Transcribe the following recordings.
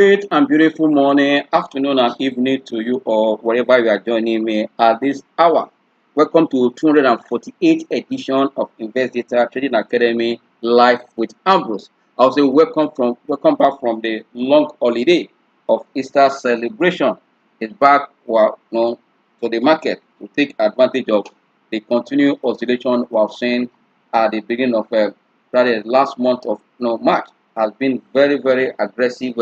Great and beautiful morning, afternoon, and evening to you all, wherever you are joining me at this hour. Welcome to 248th edition of Investdata Trading Academy Live with Ambrose. I will say welcome back from the long holiday of Easter celebration. It's back to the market to take advantage of the continued oscillation we have seen at the beginning of rather last month of March has been very aggressive.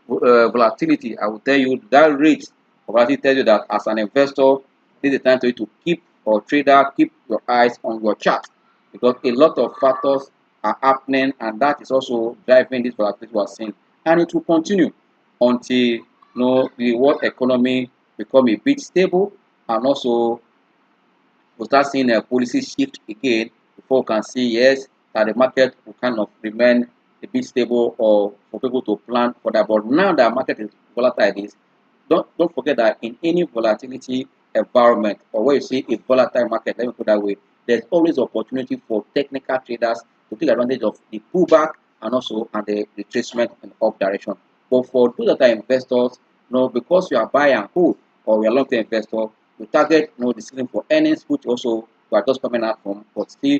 Volatility, I will tell you that rate of volatility tells you that as an investor, this is the time for you to keep or trader, keep your eyes on your chart because a lot of factors are happening and that is also driving this volatility we are seeing. And it will continue until the world economy become a bit stable and also we'll start seeing a policy shift again before we can see yes that the market will kind of remain a bit stable or for people to plan for that. But now that market is volatile, it is don't forget that in any volatility environment or where you see a volatile market, let me put that way, there's always opportunity for technical traders to take advantage of the pullback and also and the retracement in up direction. But for those that are investors, because you are buy and hold or you are long-term investor, we target the ceiling for earnings, which also we are just coming out from, but still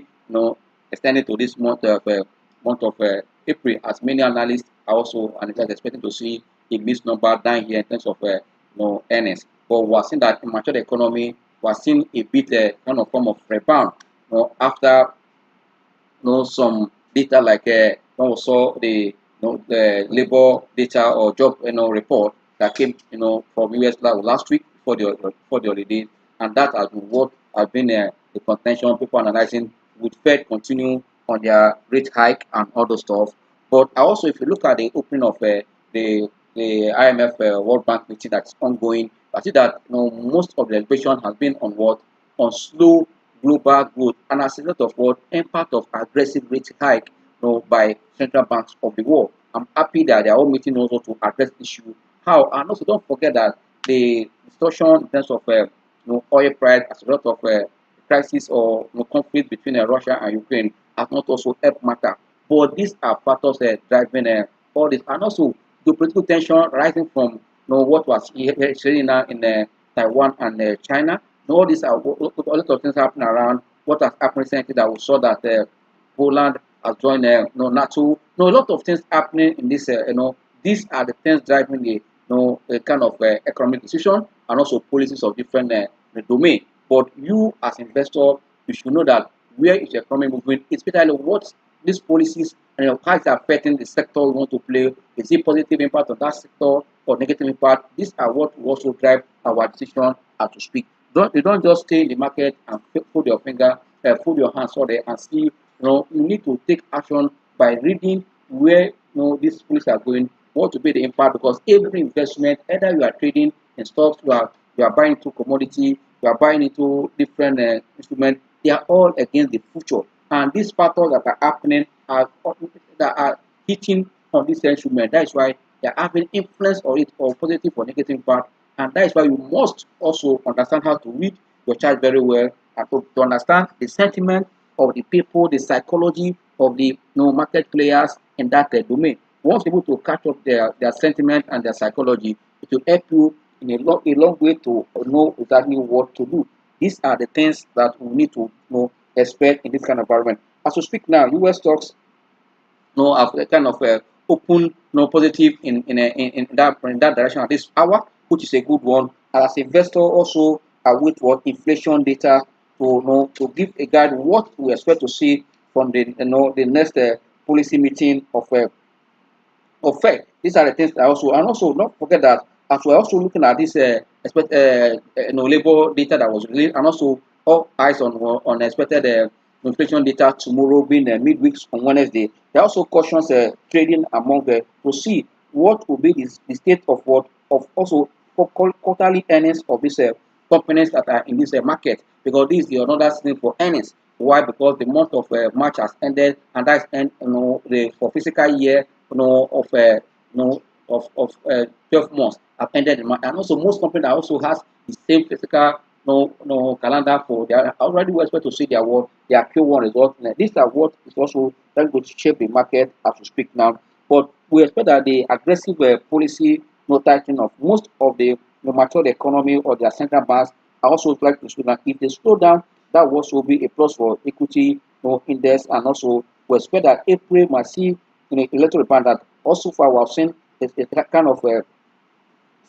extending to this month of April, as many analysts are also and are expecting to see a mixed number down here in terms of earnings. But we are seeing that in mature economy, we are seeing a bit kind of form of rebound after some data like when we saw the labor data or job report that came from US last week before the holiday, and that has been what has been the contention people analyzing would Fed continue on their rate hike and all those stuff. But also if you look at the opening of the IMF World Bank meeting that's ongoing, I see that most of the deliberation has been on what on slow global growth and as a result of what impact of aggressive rate hike by central banks of the world. I'm happy that they are all meeting also to address issue. How and also don't forget that the distortion in terms of oil price as a result of crisis or conflict between Russia and Ukraine has not also helped matter. But these are factors driving all this, and also the political tension rising from what was here now in Taiwan and China. All these are a lot of things happening around. What has happened recently that we saw that Poland has joined NATO. A lot of things happening in this. These are the things driving the kind of economic decision and also policies of different domain. But you as investor, you should know that where is the economy moving, especially what these policies and how it's affecting the sector we want to play. Is it positive impact on that sector or negative impact? These are what will also drive our decision as to speak. You don't just stay in the market and put your finger, put your hands on there and see. You need to take action by reading where these policies are going, what will be the impact because every investment, either you are trading in stocks, you are buying into commodity, you are buying into different instruments, they are all against the future. And these factors that are happening are that are hitting on this instrument. That is why they are having influence on it or positive or negative impact. And that is why you must also understand how to read your chart very well and to understand the sentiment of the people, the psychology of the market players in that domain. Once able to catch up their sentiment and their psychology, it will help you in a long way to know exactly what to do. These are the things that we need to expect in this kind of environment. As we speak now, US stocks have a kind of open positive in that direction at this hour, which is a good one. As investor, also await what inflation data to give a guide what we expect to see from the next policy meeting of Fed. These are the things that also, and also don't forget that as we're also looking at this labor data that was released, and also all eyes on expected inflation data tomorrow being midweek on Wednesday. There are also cautions trading among to see what will be the state of what of also for quarterly earnings of these companies that are in this market because this is another thing for earnings. Why? Because the month of March has ended, and that's end the for fiscal year of 12 months have ended in March. And also most companies also has the same fiscal calendar for they are already well expect to see their Q1 results. These are what is also very good to shape the market as we speak now. But we expect that the aggressive policy no tightening of most of the matured economy or their central banks are also like to slow down. If they slow down, that will also be a plus for equity index, and also we expect that April might see a little rebound. That also far we have seen a kind of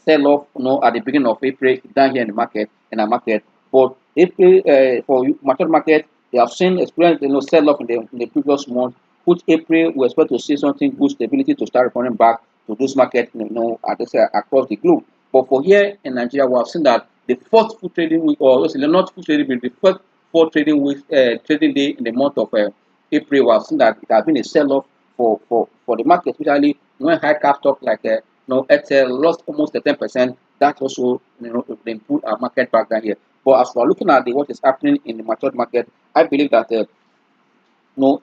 sell off at the beginning of April down here in the market in our market. But April for market they have seen experienced sell off in the previous month, which April we expect to see something good stability to start returning back to those markets at this, across the globe. But for here in Nigeria, we have seen that the fourth full trading week, or let's say not full trading week, the first four trading week trading day in the month of April, we have seen that it has been a sell off for the market, especially when high cap stock like Excel lost almost 10%. That also they put our market back down here. But as we're looking at what is happening in the matured market, I believe that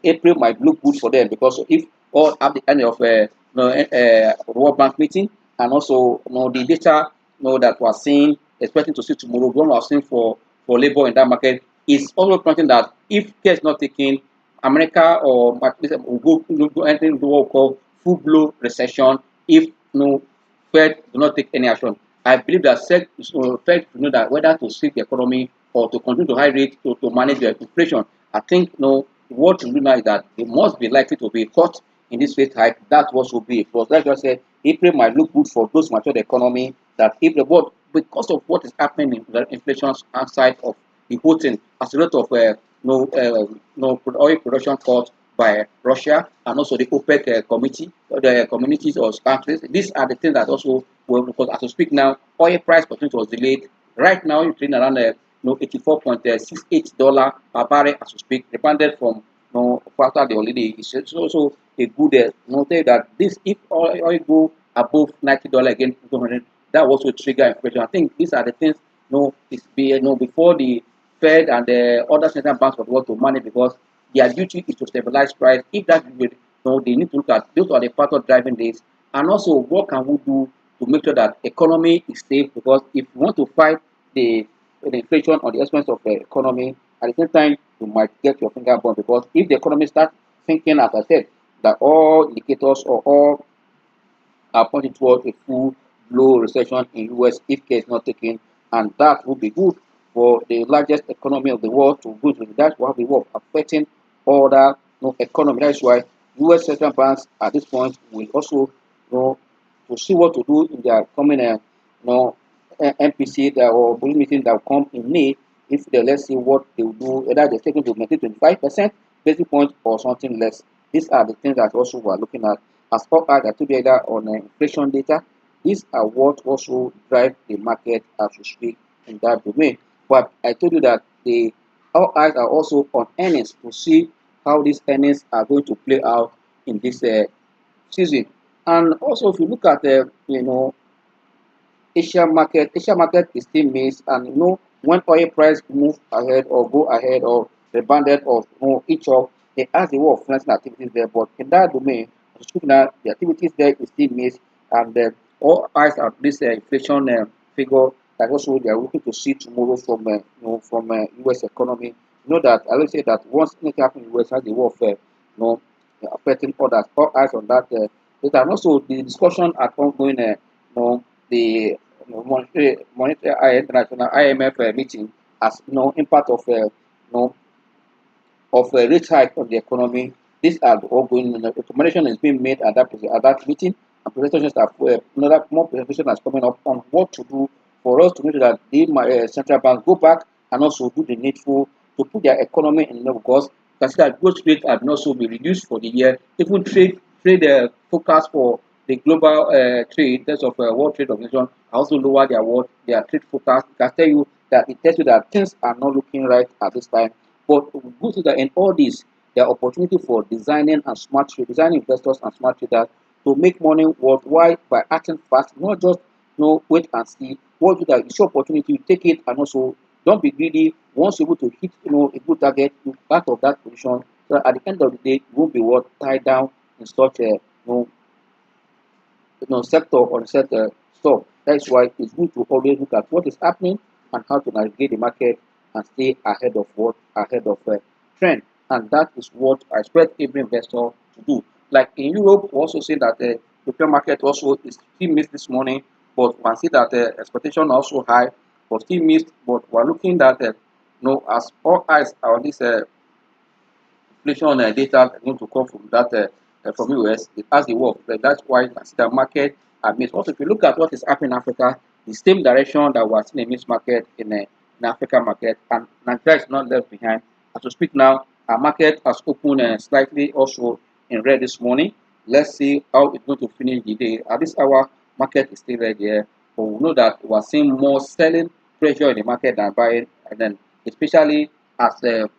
April might look good for them, because if all at the end of World Bank meeting, and also the data that we're seeing, expecting to see tomorrow, one we're seeing for labor in that market is also pointing that if care is not taken, America or will go entering what we call full blown recession if Fed do not take any action. I believe that Fed to know that whether to save the economy or to continue to high rate to manage the inflation. I think what to do now is that they must be likely to be caught in this rate hike. That was will be a plus. Like I said, April might look good for those matured economy that if the world, because of what is happening in the inflation side of the whole thing as a result of oil production cut by Russia and also the OPEC committee, the communities or countries. These are the things that also will, because as we speak now, oil price potential was delayed. Right now, you're trading around $84.68 per barrel as we speak, rebounded from after the holiday. It's also a good note that this if oil go above $90 again, 200, that will also trigger inflation. I think these are the things it's be before the Fed and the other central banks of the world to manage, because their duty is to stabilize price. If that will, they need to look at those are the factors driving this, and also what can we do to make sure that economy is safe, because if you want to fight the inflation on the expense of the economy, at the same time you might get your finger burned, because if the economy starts thinking, as I said, that all indicators or all are pointing towards a full blow recession in US if care is not taken, and that would be good for the largest economy of the world to go through. That's what we work affecting other economy. That's why US central banks at this point will also to see what to do in their coming MPC that or bullion meeting that will come in May. If they let's see what they will do, whether they're taking to maintain 25% basic point or something less. These are the things that also we are looking at. As far as I told you that on inflation data, these are what also drive the market as we speak in that domain. But I told you that our eyes are also on earnings to see how these earnings are going to play out in this season. And also, if you look at Asia market is still mixed, and when oil price move ahead or go ahead or rebounded or each of they has a way of financing activities there. But in that domain, as speaking now, the activities there is still mixed, and all eyes are this inflation figure that also they are looking to see tomorrow from from US economy. You know that I will say that once anything happens in US has a way of affecting others. All eyes on that. And also the discussion at ongoing the International IMF meeting as impact of rate hike on the economy. These are the ongoing. Recommendation is being made at that meeting, and presentations are another more presentation is coming up on what to do for us to make sure that the central banks go back and also do the needful to put their economy in level, because consider growth rate have also been reduced for the year. Even trade forecast for the global trade in terms of World Trade Organization also lower their trade forecast. It can tell you that it tells you that things are not looking right at this time. But good to that in all this, there are opportunity for designing and smart trade, designing investors and smart traders to make money worldwide by acting fast, not just wait and see. What do that? It's your opportunity, you take it, and also don't be greedy. Once you're able to hit a good target, you out of that position. So at the end of the day, you won't be tied down in such a sector or set stock. That's why it's good to always look at what is happening and how to navigate the market and stay ahead of trend. And that is what I expect every investor to do. Like in Europe, we also say that European market also is still missed this morning, but we can see that expectation also high, but still missed. But we're looking at as all eyes are on this inflation data going to come from that from US. It has the work. That's why you can see the market are missed. Also, if you look at what is happening in Africa, the same direction that we're seeing a missed market in African market, and Nigeria is not left behind. As we speak now, our market has opened slightly also in red this morning. Let's see how it's going to finish the day. At this hour, market is still red here, but we know that we're seeing more selling pressure in the market than buying, and then especially as the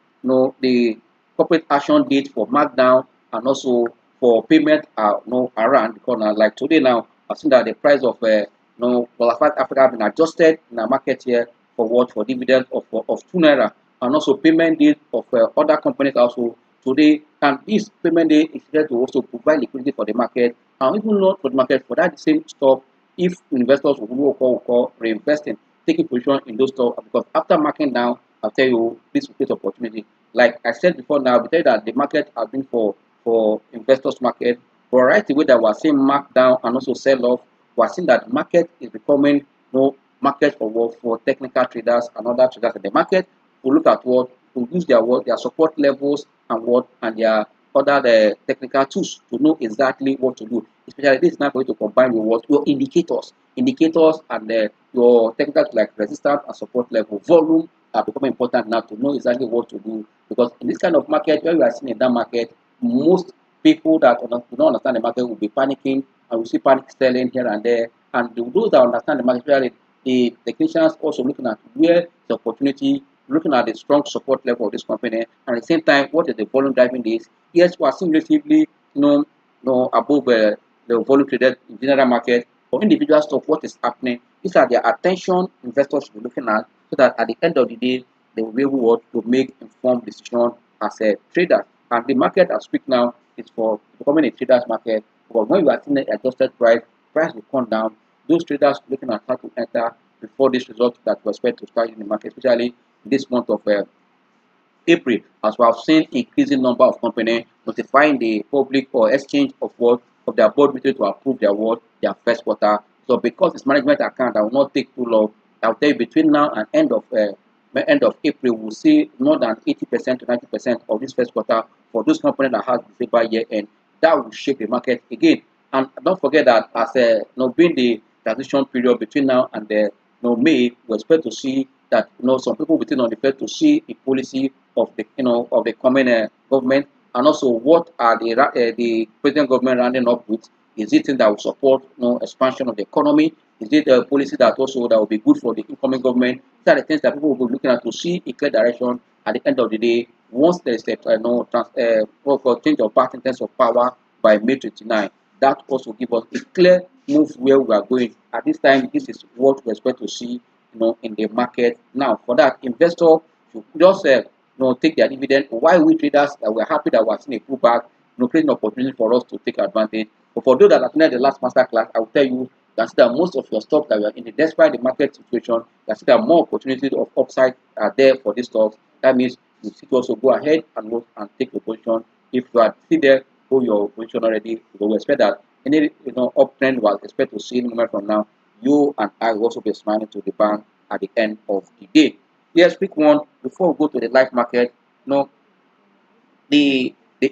corporate action date for markdown and also for payment are around because now like today now I've seen that the price of qualified Africa have been adjusted in the market here for what for dividend of 2 naira, and also payment date of other companies also today, and this payment day is there to also provide liquidity for the market and even not for the market for that same stock if investors will call reinvesting, taking position in those stocks because after marking down I'll tell you this will create opportunity. Like I said before now, we tell that the market has been for investors market, but right away that we're seeing markdown and also sell off, we're seeing that the market is becoming market for what for technical traders and other traders in the market who look at what who use their support levels and what and their other technical tools to know exactly what to do. Especially this is now for you to combine with what your indicators and your technical like resistance and support level volume are becoming important now to know exactly what to do because in this kind of market where we are seeing in that market most people that do not understand the market will be panicking and we see panic selling here and there, and those that understand the market especially the technicians also looking at where the opportunity, looking at the strong support level of this company and at the same time what is the volume driving this. Yes, we are seeing relatively above the volume traded in general market. For individual stock, what is happening? These are the attention investors should be looking at so that at the end of the day, they will be able to make informed decision as a trader. And the market as speak now is for becoming a trader's market. But when you are seeing the adjusted price will come down. Those traders looking at how to enter before this result that we expect to start in the market, especially this month of April, as we have seen increasing number of companies notifying the public or exchange of what of their board meeting to approve their first quarter. So because it's management account that will not take too long, I'll tell you between now and end of April, we'll see more than 80% to 90% of this first quarter for those companies that has December year end. That will shape the market again. And don't forget that as being the transition period between now and May, we expect to see that some people within on the Fed to see a policy of the coming government, and also what are the present government rounding up with. Is it thing that will support expansion of the economy? Is it a policy that also that will be good for the incoming government? These are the things that people will be looking at to see a clear direction at the end of the day. Once there is a change of path in terms of power by May 29, that also give us a clear move where we are going. At this time, this is what we expect to see in the market. Now, for that, investor should just take their dividend. Why we traders we're happy that we're seeing a pullback, creating opportunity for us to take advantage. But for those that attended the last master class, I will tell you that most of your stocks that you are in, despite the market situation, that there are more opportunities of upside are there for these stocks. That means you should also go ahead and look and take the position. If you are still there, hold your position already. We expect that any uptrend was expect to see in a moment from now. You and I will also be smiling to the bank at the end of the day. Yes, quick one before we go to the live market. The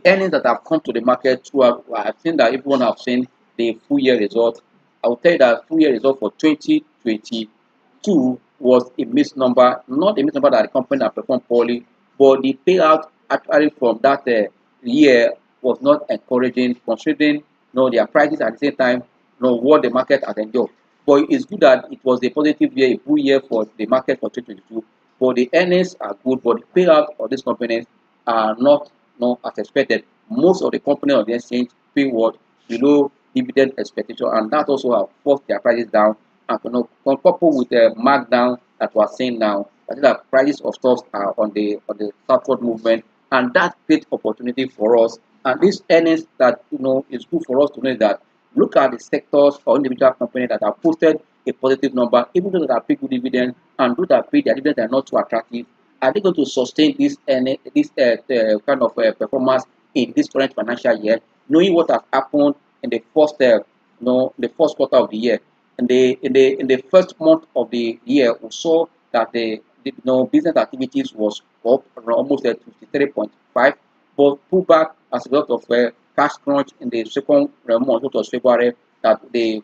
earnings that have come to the market throughout, I've seen that everyone have seen the full year result. I will tell you that full year result for 2022 was a missed number, not a missed number that the company have performed poorly, but the payout actually from that year was not encouraging, considering their prices at the same time, what the market has enjoyed. But it's good that it was a positive year, a full year for the market for 2022. But the earnings are good, but the payout of these companies are not as expected. Most of the companies on the exchange pay what below dividend expectation, and that also have forced their prices down. And coupled with the markdown that we're seeing now, I think that prices of stocks are on the southward movement, and that creates opportunity for us. And this earnings that is good for us to know that look at the sectors or individual companies that have posted a positive number, even those that have paid good dividend and those that pay their dividends are not too attractive. Are they going to sustain this kind of performance in this current financial year, knowing what has happened in the first the first quarter of the year. In the first month of the year, we saw that the business activities was up around almost at 53.5, but pulled back as a result of cash crunch in the second month, which was February, that the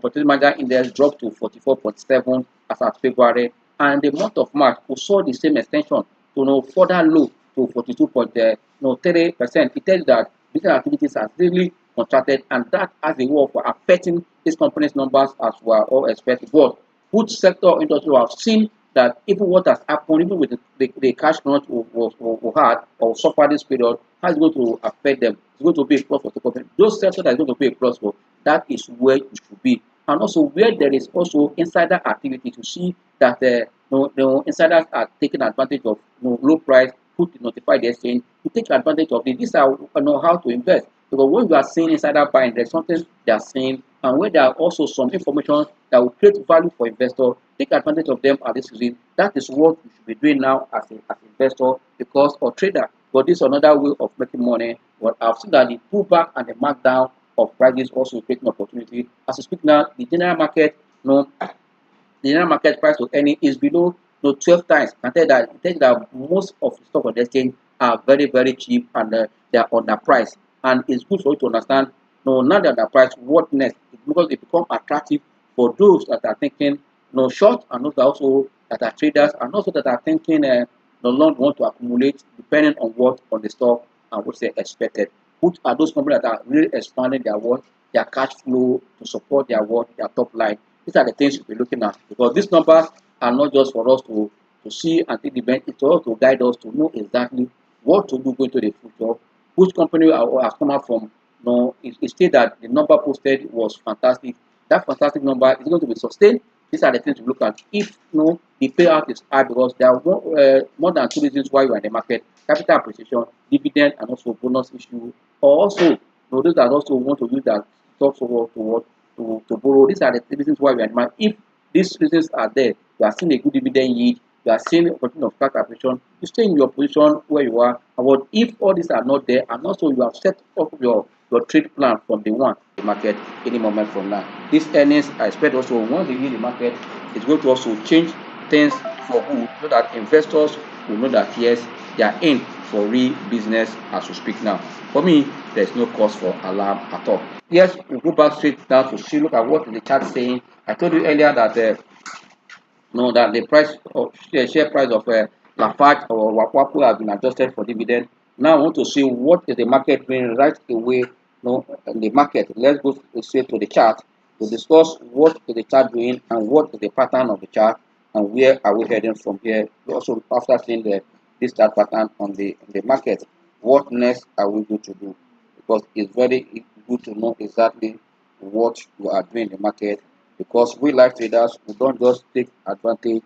purchase manager index dropped to 44.7 as at February, and the month of March we saw the same extension to further low to 42.3%. It tells that business activities has really contracted, and that has a way of affecting this company's numbers as we are all expecting. But food sector industry have seen that even what has happened, even with the cash crunch we had or suffer this period, how it's going to affect them. It's going to be a plus for the company. Those sectors that is going to be a plus for, that is where it should be. And also where there is also insider activity to see that the insiders are taking advantage of low price, put to notify the exchange to take advantage of it. These are how to invest. Because when you are seeing insider buying, there's something they are seeing, and where there are also some information that will create value for investors, take advantage of them at this season. That is what you should be doing now as an investor because or trader. But this is another way of making money. But I've seen that the pullback and the markdown of prices also create an opportunity. As we speak now, the general market, the general market price to earning is below 12 times. And tell that most of the stock on the exchange are very, very cheap and they are underpriced. And it's good for you to understand now that the price, what next? Because it becomes attractive for those that are thinking short and those also that are traders and also that are thinking no longer want to accumulate depending on what on the stock and what they expected. Which are those companies that are really expanding their cash flow to support their top line. These are the things you'll be looking at because these numbers are not just for us to see and take the event, it's also to guide us to know exactly what to do going to the future, which company has come out from. It stated that the number posted was fantastic. That fantastic number is going to be sustained. These are the things to look at. If the payout is high because there are more than two reasons why you are in the market: capital appreciation, dividend, and also bonus issue. Or also, those that also want to use that stocks to borrow. These are the reasons why we are in the market. If these reasons are there, you are seeing a good dividend yield, you are seeing opportunity of capital appreciation, you stay in your position where you are. But if all these are not there, and also you have set up your trade plan from the one the market any moment from now. These earnings I expect also once they hit the market, it's going to also change things for good so that investors will know that yes, they are in for real business as we speak now. For me, there's no cause for alarm at all. Yes, we go back straight down to see look at what the chart saying. I told you earlier that that the price of share price of Lafarge or Wakwaku has been adjusted for dividend. Now I want to see what is the market doing right away. In the market. Let's go straight to the chart to discuss what is the chart doing and what is the pattern of the chart and where are we heading from here. Also, after seeing this chart pattern on the market, what next are we going to do? Because it's very good to know exactly what you are doing in the market because we like traders, we don't just take advantage,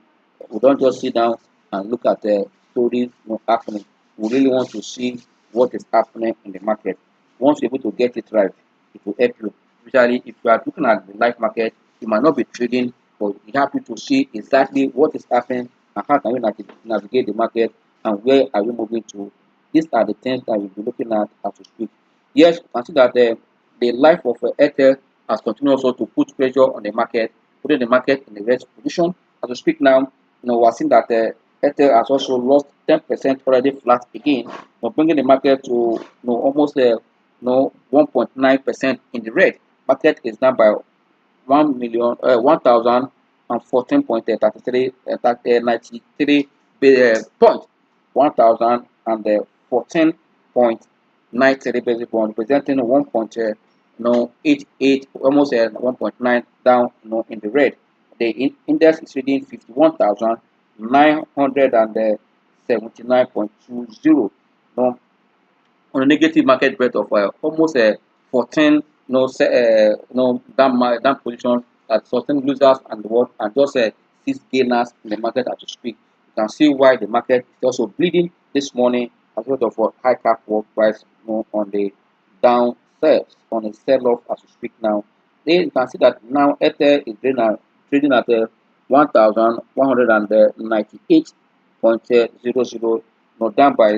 we don't just sit down and look at the stories happening. We really want to see what is happening in the market. Once you're able to get it right, it will help you. Especially if you are looking at the live market, you might not be trading, but you have to see exactly what is happening and how can we navigate the market and where are we moving to. These are the things that you'll be looking at as we speak. Yes, you can see that the life of Airtel has continued also to put pressure on the market, putting the market in the red position. As we speak now, we're seeing that Airtel has also lost 10% already flat again, but bringing the market to almost 1.9% in the red. Market is down by 1,014.33 point 1,014.93 basis point, representing 1.88, almost 1.9 down in the red. The index is reading 51,979.20. On a negative market breadth of almost 14 down position that sustain losers and what and just 6 gainers in the market as we speak. You can see why the market is also bleeding this morning as a result of what high cap world price on the down sales on a sell off as we speak now. Then you can see that now Ether is trading at 1,198.00, down by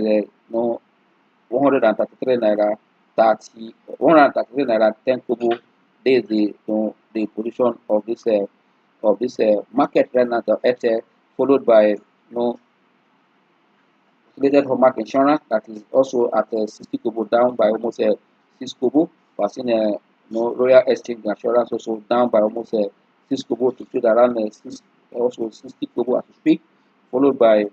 133 naira 133 naira 10 kobo. This is the position of this market right now, the Airtel, followed by related hallmark insurance that is also at 60 kobo, down by almost 6 kobo. We are seeing Royal Exchange Insurance also down by almost 6 kobo to trade around 60 kobo as we speak, followed by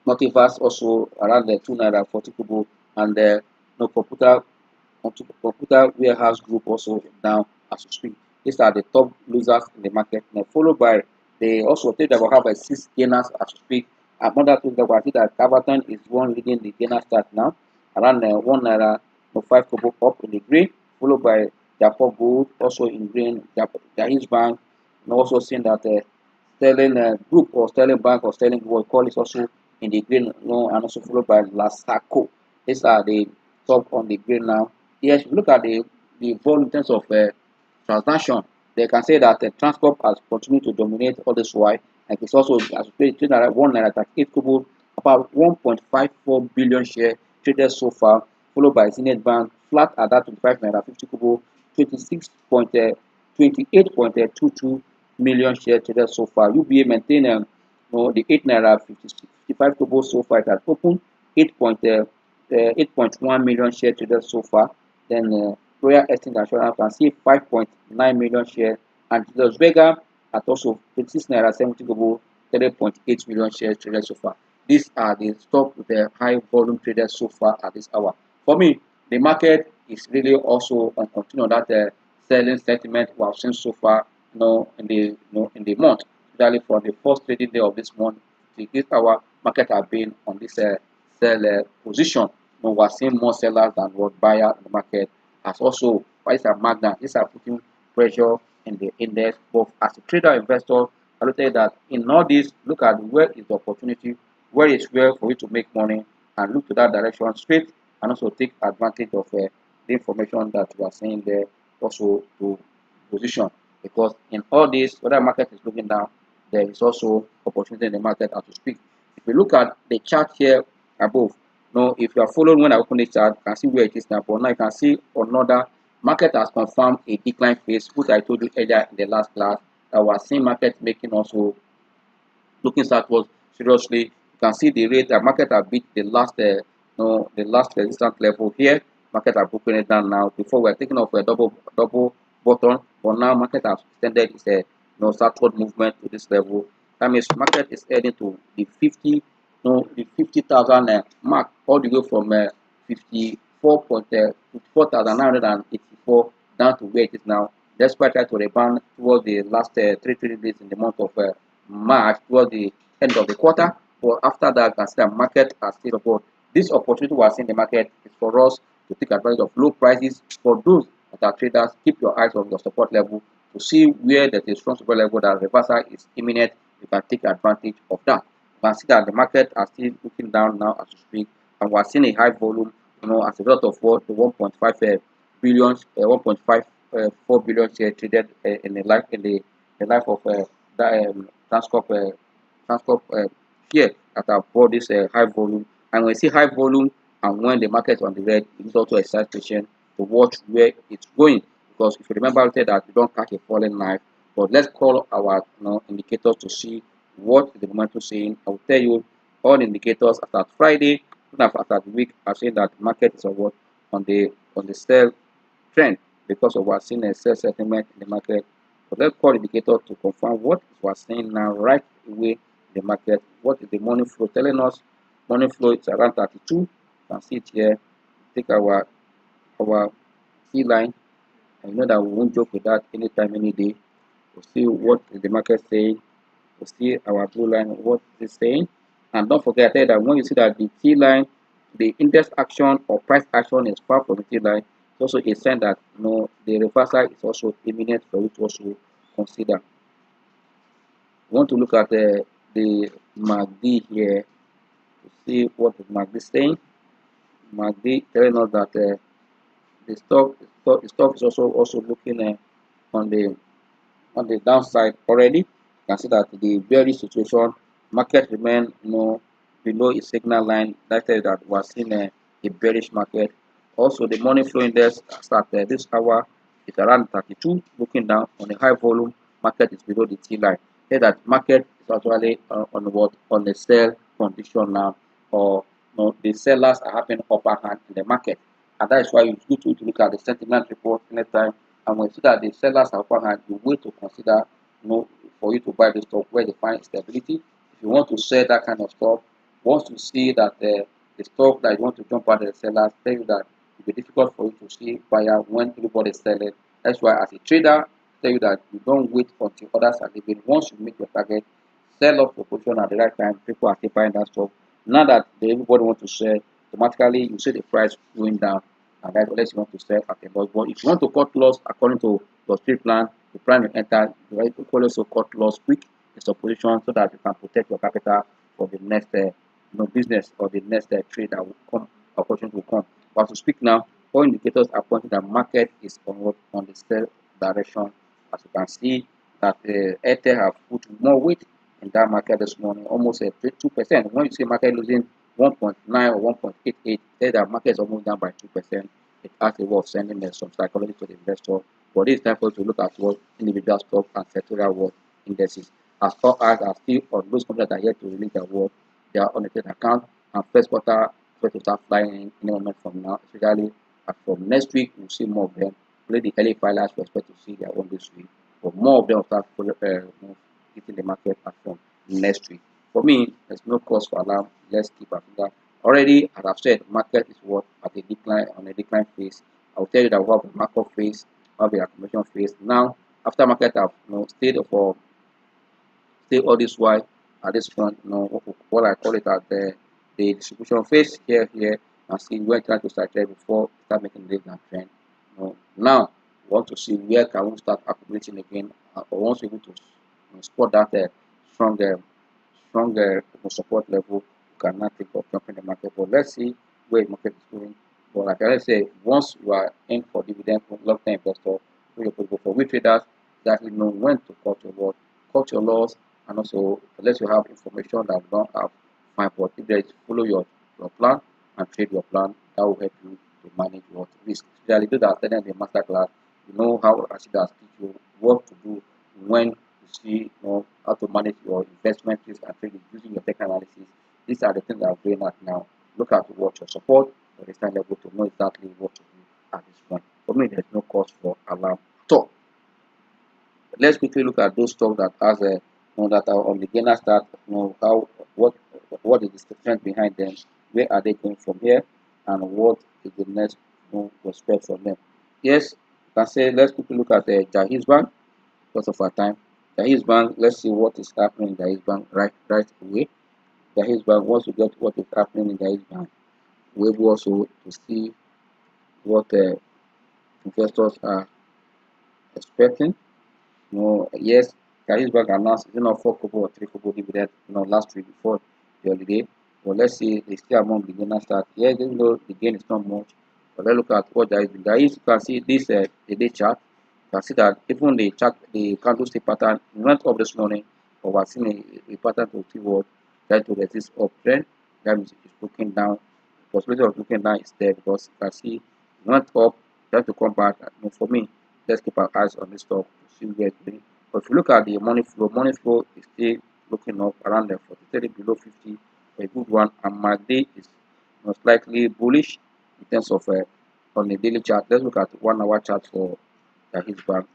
Multiverse also around the 2 naira 40 kobo, and computer warehouse group also down as we speak. These are the top losers in the market, followed by they also think that will have a 6 gainers as we speak. Another thing that we see that Everton is one leading the gainer start now, around 1 naira 5 kobo up in the green, followed by Jacob Gold also in green, Jaiz Bank, and also seeing that Sterling Group or Sterling Bank or Sterling what call is also in the green, and also followed by Lasaco. These are the top on the green now. Yes, look at the volume in terms of transaction. They can say that the transport has continued to dominate all this while, and it's also as we trade at 1 naira 38 kobo, about 1.54 billion share traded so far, followed by Zenith Bank flat at that 25 naira 50 kobo, 28.22 million share traded so far. UBA maintain the 8 naira 55 kobo so far. It has opened 8.1 million share traded so far. Then Royal Exchange Insurance can see 5.9 million share, and Las Vegas at also 26 naira 70 kobo, 3.8 million shares traded so far. These are the stock with the high volume traded so far at this hour. For me, the market is really also on continue that selling sentiment we have seen so far, in the month, especially for the first trading day of this month. This hour market have been on this sell position. We are seeing more sellers than what buyer in the market. As also price and magna, these are putting pressure in the index. But as a trader investor, I will tell you that in all this, look at where is the opportunity, where is where for you to make money, and look to that direction straight, and also take advantage of the information that you are seeing there also to position. Because in all this, whether market is looking down, there is also opportunity in the market as we speak. If you look at the chart here above, if you are following when I open the chart, you can see where it is now. But now you can see another market has confirmed a decline phase, which I told you earlier in the last class that we are seeing market making also looking southwards seriously. You can see the rate that market have beat the last the last resistance level here. Market are broken it down now. Before we are taking off a double bottom, but now market has extended its southward movement to this level. That means market is heading to the 50,000 mark, all the way from 54,984 down to where it is now. Despite trying to rebound towards the last 3 days in the month of March, towards the end of the quarter, but after that, I can see that market are still above. This opportunity we are seeing in the market is for us to take advantage of low prices. For those that are traders, keep your eyes on your support level to see where there is strong support level that reversal is imminent. You can take advantage of that. You can see that the market are still looking down now as we speak, and we are seeing a high volume, as a result of what the 1.5 billion, 1.54 billion share traded in the life of that Transcorp share that have bought this high volume. And when you see high volume and when the market is on the red, it is also a side patient to watch where it's going. Because if you remember, I said that you don't catch a falling knife. But let's call our indicators to see what the momentum saying. I will tell you all indicators as at Friday, after the week, are saying that the market is on the sell trend because of what seeing a sell sentiment in the market. But let's call indicator to confirm what we're seeing now right away in the market. What is the money flow telling us? Money flow is around 32. You can see it here. Take our key line, and you know that we won't joke with that anytime, any day. We'll see what is the market saying. We'll see our blue line, what it's saying. And don't forget that when you see that the key line, the index action or price action is far from the key line, it's also a sign that the reversal is also imminent for you to also consider. We want to look at the MACD here to see what is MACD saying. MACD telling us that the stock is also looking on the downside already. You can see that the bearish situation, market remain below its signal line. That is that we are seeing a bearish market. Also, the money flow index started this hour is around 32, looking down on a high volume. Market is below the T line. Here that market is actually on what on the sell condition now, or the sellers are having upper hand in the market, and that is why it's good to look at the sentiment report anytime. And when you see that the sellers are upper hand, you wait to consider for you to buy the stock where they find stability. If you want to sell that kind of stock, once you see that the stock that you want to jump out the sellers tell you that it will be difficult for you to see buyer when everybody is selling. That's why as a trader, tell you that you don't wait until others are leaving. Once you make your target, sell off your position at the right time. People are still buying that stock. Now that everybody wants to sell, automatically you see the price going down, and that unless you want to sell at a loss. But if you want to cut loss according to your street plan, the plan you enter, you also cut loss quick in some position so that you can protect your capital for the next business or the next trade that will come, opportunity will come. But to speak now, all indicators are pointing that market is on the sell direction. As you can see, that the Airtel have put more weight in that market this morning, almost 2%. When you see market losing 1.9 or 1.88, say that market is almost down by 2%. It has a way of sending some psychology to the investor. But it's time for us to look at what individual stock and sectorial world indices. As far as are still on those companies that are yet to release their work, they are on a trade account, and first quarter to start flying in any moment from now, especially from next week. We'll see more of them. Only the early filers we expect to see their own this week, but more of them will start hitting the market from next week. For me, there's no cause for alarm. Let's keep at that. Already, as I've said, market is what at a decline on a decline phase. I'll tell you that we have a markup phase, we have the accumulation phase. Now, after market have stayed for stay all this while at this point, what I call it at the distribution phase here, and see where trying to start there before start making the trend. Now we want to see where can we start accumulating again, or once we're able to spot that stronger support level, you cannot think of jumping the market. But let's see where the market is going. But like I say, once you are in for dividend for long-term investor, for we traders, exactly know when to cut your loss, and also unless you have information that you don't have, fine. But if there is follow your plan and trade your plan, that will help you to manage your risk. Especially those that are studying the master class, you know how Rashida teach you what to do when you see how to manage your investment risk and trading using your technical analysis. These are the things that I'm doing at now. Look at what your support or the stand level to know exactly what to do at this point. For me, there's no cause for alarm at all. Let's quickly look at those stocks that has a that are on the gainer start. How what is the strength behind them? Where are they going from here? And what is the next prospect for them? Yes, you can say let's quickly look at the Jahiz Bank because of our time. Jahiz Bank, let's see what is happening in Jahiz Bank right away. Jahiz Bank, once we get what is happening in Jahiz Bank, we're able also to see what investors are expecting. Yes, Jahiz Bank announced it's 4 kobo or 3 kobo dividend last week before the holiday. But let's see, they still among beginners start. Yes, even though the gain is not much, but let's look at what Jahiz been. Jahiz, you can see this the day chart. You can see that even the candlestick pattern went up this morning, but we're seeing a pattern to see what try to resist uptrend. That means it's looking down. The possibility of looking down is there because you can see it went up, try to come back. For me, let's keep our eyes on this stock to see where it's going. But if you look at the money flow is still looking up around the 43 below 50, a good one, and MACD is most likely bullish in terms of on the daily chart. Let's look at 1 hour chart for the Jahiz Bank.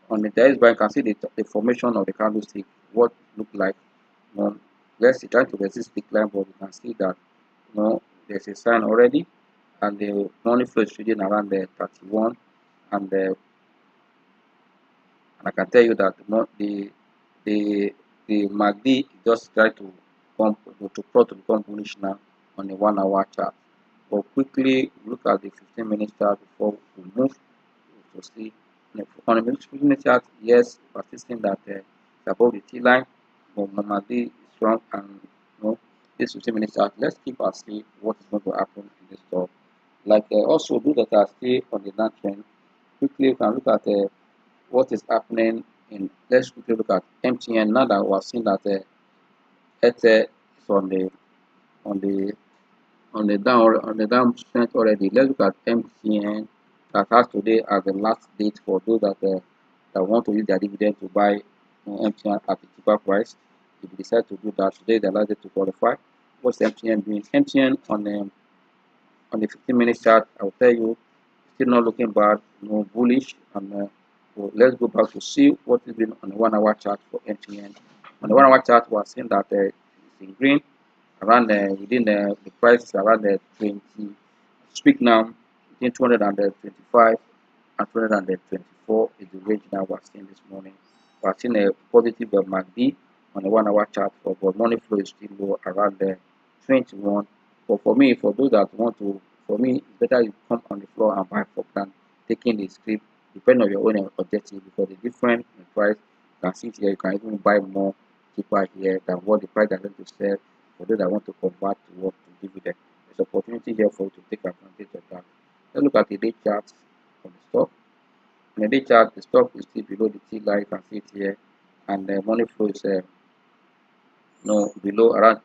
On the Jahiz Bank, you can see the formation of the candlestick, what it look like. Let's see, trying to resist decline, but you can see that there's a sign already, and the money flow is trading around the 31, and I can tell you that the MACD just try to come to become bullish now on the 1 hour chart. But quickly look at the 15-minute chart before we move to see on the 15-minute chart. Yes, persisting that it's above the T line, but MACD is strong, and this 15-minute chart. Let's keep and see what is going to happen in this stock. Like also do that are still on the downtrend. Quickly you can look at what is happening in. Let's quickly look at MTN now that we have seen that Airtel is on the on the down strength already. Let's look at MTN that has today as the last date for those that want to use their dividend to buy MTN at a cheaper price. If you decide to do that, today the last day to qualify. What's MTN doing? MTN on the 15-minute chart, I will tell you, still not looking bad, no bullish. And so let's go back to see what is doing on the 1 hour chart for MTN. On the 1 hour chart, we are seeing that it's in green around within the price is around the 20. Speak now between 225 and 224 is the range now we're seeing this morning. We're seeing a positive MACD on the 1 hour chart, but money flow is still low around the 21. But for me, for those that want to, for me, it's better you come on the floor and buy for than taking the script, depend on your own objective, because the difference in price you can see here, you can even buy more cheaper here than what the price they're going to sell for those that want to convert to what to dividend. There's opportunity here for you to take advantage of that. Let's look at the day charts of the stock. On the day chart, the stock is still below the T line, you can see it here, and the money flow is below around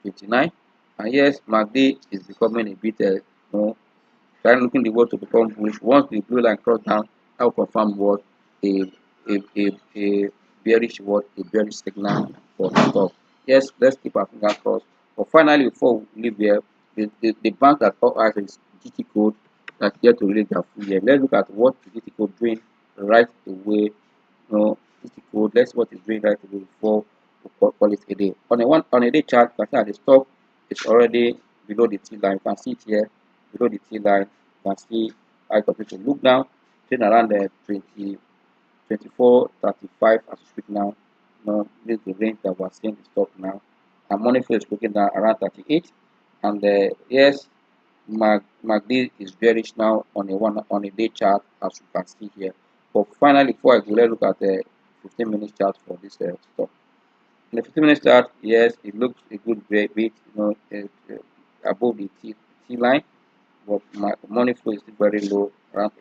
29. And yes, MACD is becoming a bit trying looking the world to become bullish. Once the blue line cross down, I will confirm what a a bearish what a bearish signal for the stock. Yes, let's keep our fingers crossed. But finally, before we leave here, the bank that all has is GT code that's yet to release their full year. Let's look at what GT code doing right away. GT code. Let's see what it's doing right away before we call it a day. On a day chart, you can see that the stock is already below the T line. You can see it here below the T line. You can see I continue to look down, trading around the 24.35 as we speak now. This is the range that we're seeing the stock now. And money flow is looking down around 38. And yes, MACD is bearish now on a day chart, as you can see here. But finally, before I go, let's look at the 15-minute chart for this stock. In the 15-minute chart, yes, it looks a good bit, above the T line, but my money flow is still very low, around